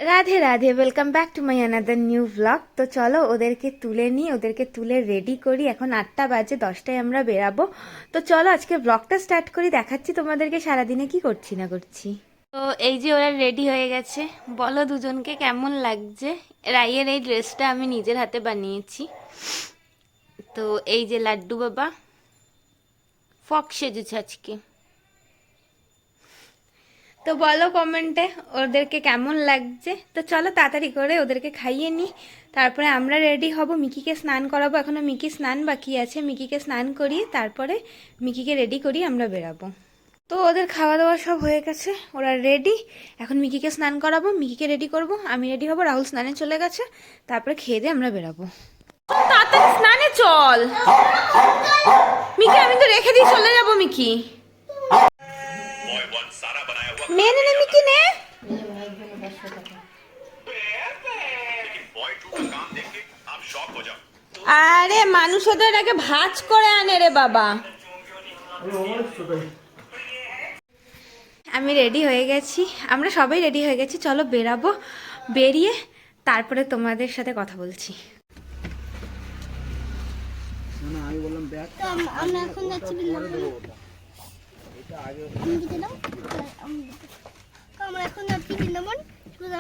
Radhe Radhe, welcome back to my another new blog. তো চলো ওদেরকে তুলে নিই, ওদেরকে তুলে রেডি করি। এখন 8টা বাজে, 10টায় আমরা বেরাবো। তো চলো আজকে ব্লগটা স্টার্ট করি, দেখাচ্ছি তোমাদেরকে সারাদিনে কি করছি না করছি। তো এই যে ওরা রেডি হয়ে গেছে, বলো দুজনকে কেমন লাগছে। রাইয়ের এই ড্রেসটা আমি নিজের হাতে বানিয়েছি। তো এই যে লাড্ডু বাবা ফক সেজেছে আজকে। তো বলো কমেন্টে ওদেরকে কেমন লাগছে। তো চলো তাড়াতাড়ি করে ওদেরকে খাইয়ে নিই, তারপরে আমরা রেডি হব। মিকিকে স্নান করাবো, এখনো মিকি স্নান বাকি আছে। মিকিকে স্নান করিয়ে তারপরে মিকিকে রেডি করিয়ে আমরা বেরাবো। তো ওদের খাওয়া দাওয়া সব হয়ে গেছে, ওরা রেডি। এখন মিকিকে স্নান করাবো, মিকিকে রেডি করব, আমি রেডি হব, রাহুল স্নানে চলে গেছে। তারপরে খেয়ে দিয়ে আমরা বেরাবো। তাড়াতাড়ি স্নানে চল মিকি, আমি তো রেখে দিয়ে চলে যাবো। মিকি নে নে নে, মিকি নে। আরে মানুষ ওদের আগে ভাজ করে আনে রে বাবা। আমি রেডি হয়ে গেছি, আমরা সবাই রেডি হয়ে গেছি। চলো বেরাবো, বেরিয়ে তারপরে তোমাদের সাথে কথা বলছি। আমরা এখন যাচ্ছি বৃন্দাবন। আমরা এখন যাচ্ছি বৃন্দাবন,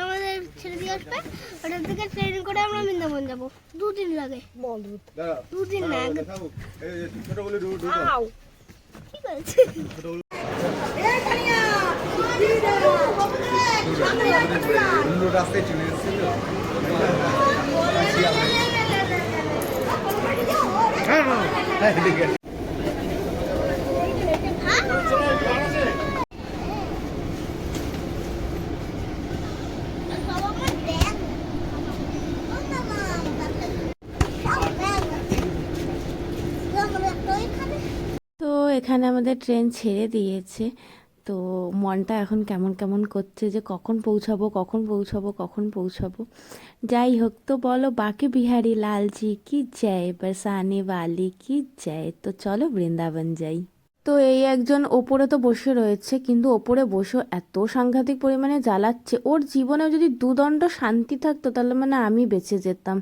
আমাদের ছেড়ে দিয়ে আসবে। ওটার থেকে ট্রেন করে আমরা বৃন্দাবন যাবো। 2 দিন লাগে। 2 দিন না, ঠিক আছে। তো এখানে আমাদের ট্রেন ছেড়ে দিয়েছে। তো মনটা এখন কেমন কেমন করছে যে কখন পৌঁছাবো কখন পৌঁছাবো কখন পৌঁছাবো। যাই হোক, তো বলো বাকি বিহারি লালজি কি জয়, বরসানে वाली কি জয়। তো চলো বৃন্দাবন যাই। তো এই একজন ওপরে তো বসে রয়েছে, কিন্তু ওপরে বসে এত সাংঘাতিক পরিমাণে জ্বালাচ্ছে। ওর জীবনে যদি দুদণ্ড শান্তি থাকতো তাহলে মানে আমি বেঁচে যেতাম,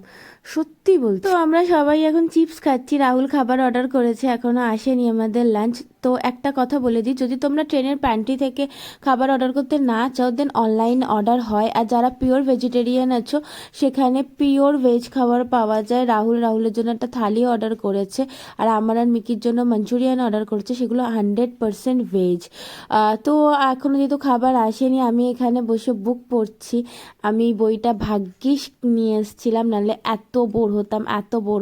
সত্যি বলছি। তো আমরা সবাই এখন চিপস খাচ্ছি, রাহুল খাবার অর্ডার করেছে, এখনো আসেনি আমাদের লাঞ্চ। তো একটা কথা বলে দিই, যদি তোমরা ট্রেনের প্যান্ট্রি থেকে খাবার অর্ডার করতে না চাও দেন অনলাইন অর্ডার হয়। আর যারা পিওর ভেজিটেরিয়ান আছো সেখানে পিওর ভেজ খাবার পাওয়া যায়। রাহুলের জন্য একটা থালি অর্ডার করেছে, আর আমার আর মিকির জন্য মাঞ্চুরিয়ান অর্ডার করেছে, সেগুলো 100% ভেজ। তো এখনও যেহেতু খাবার আসেনি, আমি এখানে বসে বুক পড়ছি। আমি বইটা ভাগ্যিস নিয়ে এসেছিলাম, নাহলে এত বোর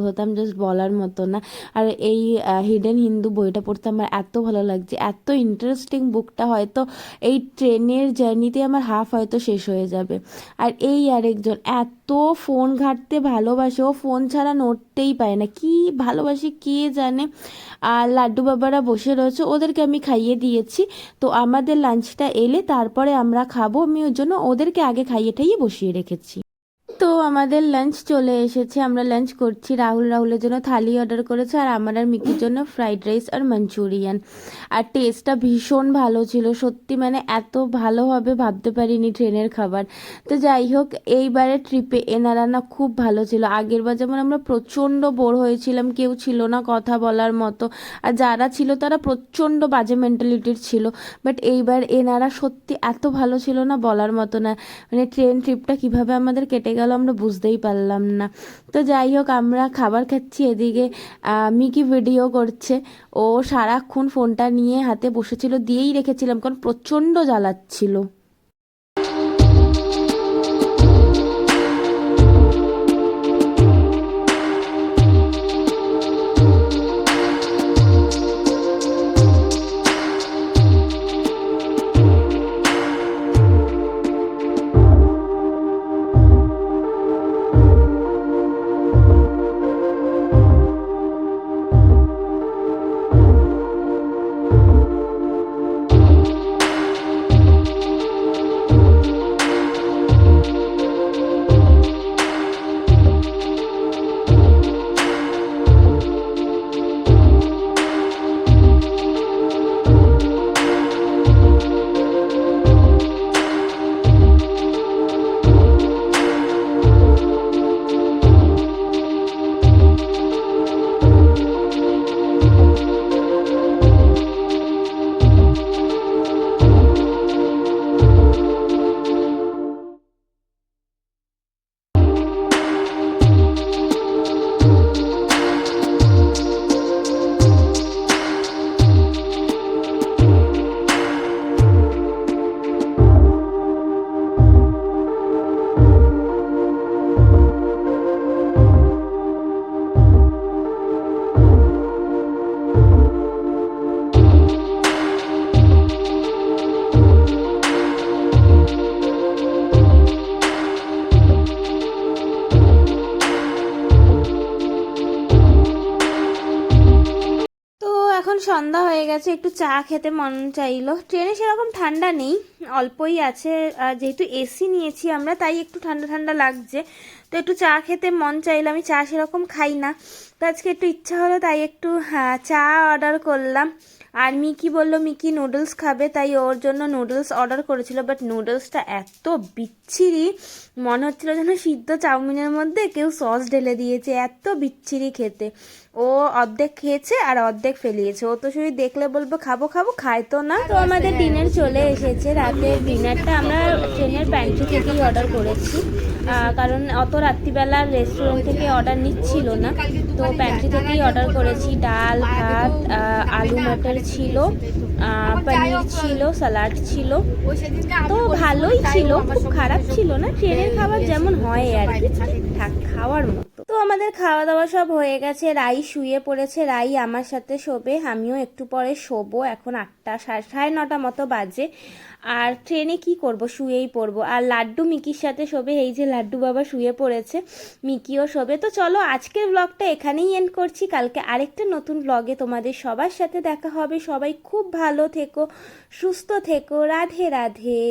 হতাম জাস্ট বলার মতো না। আর এই হিডেন হিন্দু বইটা পড়তে আমার এত ভালো লাগছে, এত ইন্টারেস্টিং বুকটা। হয়তো এই ট্রেনের জার্নিতে আমার হাফ হয়তো শেষ হয়ে যাবে। আর এই আরেকজন এত ফোন ঘাঁটতে ভালোবাসে, ও ফোন ছাড়া নড়তেই পারে না, কি ভালোবাসে কে জানে। আর লাড্ডু বাবারা বসে রয়েছে, ওদেরকে আমি খাইয়ে দিয়েছি। তো আমাদের লাঞ্চটা এলে তারপরে আমরা খাবো, আমি ওর জন্য ওদেরকে আগে খাইয়ে ঠাইয়ে বসিয়ে রেখেছি। তো আমাদের লাঞ্চ চলে এসেছে, আমরা লাঞ্চ করছি। রাহুলের জন্য থালি অর্ডার করেছে, আর আমার আর মিকির জন্য ফ্রাইড রাইস আর মাঞ্চুরিয়ান। আর টেস্টটা ভীষণ ভালো ছিল, সত্যি মানে এত ভালো হবে ভাবতে পারিনি ট্রেনের খাবার। তো যাই হোক, এইবারের ট্রিপে এনারা না খুব ভালো ছিল। আগের বার যেমন আমরা প্রচণ্ড বোর হয়েছিলাম, কেউ ছিল না কথা বলার মতো, আর যারা ছিল তারা প্রচণ্ড বাজে মেন্টালিটির ছিল। বাট এইবার এনারা সত্যি এত ভালো ছিল না, বলার মতো না। মানে ট্রেন ট্রিপটা কিভাবে আমাদের কেটে গেল আমরা বুঝতেই পারলাম না। তো যাই হোক, আমরা খাবার খাচ্ছি, এদিকে মিকি ভিডিও করছে। ও সারাক্ষণ ফোনটা নিয়ে হাতে বসেছিল, দিয়েই রেখেছিলাম কারণ প্রচণ্ড জ্বালাচ্ছিল। সন্ধ্যা হয়ে গেছে, একটু চা খেতে মন চাইলো। ট্রেনে সেরকম ঠান্ডা নেই, অল্পই আছে, আর যেহেতু এসি নিয়েছি আমরা তাই একটু ঠান্ডা ঠান্ডা লাগছে। তো একটু চা খেতে মন চাইলো, আমি চা সেরকম খাই না, তো আজকে একটু ইচ্ছা হলো তাই একটু চা অর্ডার করলাম। আর মিকি বললো মিকি নুডলস খাবে, তাই ওর জন্য নুডলস অর্ডার করেছিল, বাট নুডলসটা এত বিচ্ছিরি, মনে হচ্ছিল যেন সিদ্ধ চাউমিনের মধ্যে কেউ সস ঢেলে দিয়েছে, এত বিচ্ছিরি খেতে। ও অর্ধেক খেয়েছে আর অর্ধেক ফেলিয়েছে, ও তো শুধু দেখলে বলবো খাবো খাবো, খায় তো না। তো আমাদের ডিনার চলে এসেছে, রাতের ডিনারটা আমরা ট্রেনের প্যান্ট্রি থেকেই অর্ডার করেছি, কারণ অত রাত্রিবেলা রেস্টুরেন্ট থেকে অর্ডার নিচ্ছিল না, তো প্যান্ট্রি থেকেই অর্ডার করেছি। ডাল ভাত, আলু মটর ছিল, পনির ছিল, স্যালাড ছিল, তো ভালোই ছিল, খুব খারাপ ছিল না, ট্রেনের খাবার যেমন হয় আর কি, ঠিকঠাক খাওয়ার মতো। তো আমাদের খাওয়া দাওয়া সব হয়ে গেছে, রাই শুয়ে পড়েছে, রাই আমার সাথে শোবে, আমিও একটু পরে শোবো, এখন 8টা সাড়ে 9টা মতো বাজে। আর ট্রেনে কি করব, শুয়েই পড়বো। আর লাড্ডু মিকির সাথে শোবে, এই যে লাড্ডু বাবা শুয়ে পড়েছে, মিকিও শোবে। তো চলো আজকের ব্লগটা এখানেই এন্ড করছি, কালকে আরেকটা নতুন ব্লগে তোমাদের সবার সাথে দেখা হবে। সবাই খুব ভালো থেকো, সুস্থ থেকো, রাধে রাধে।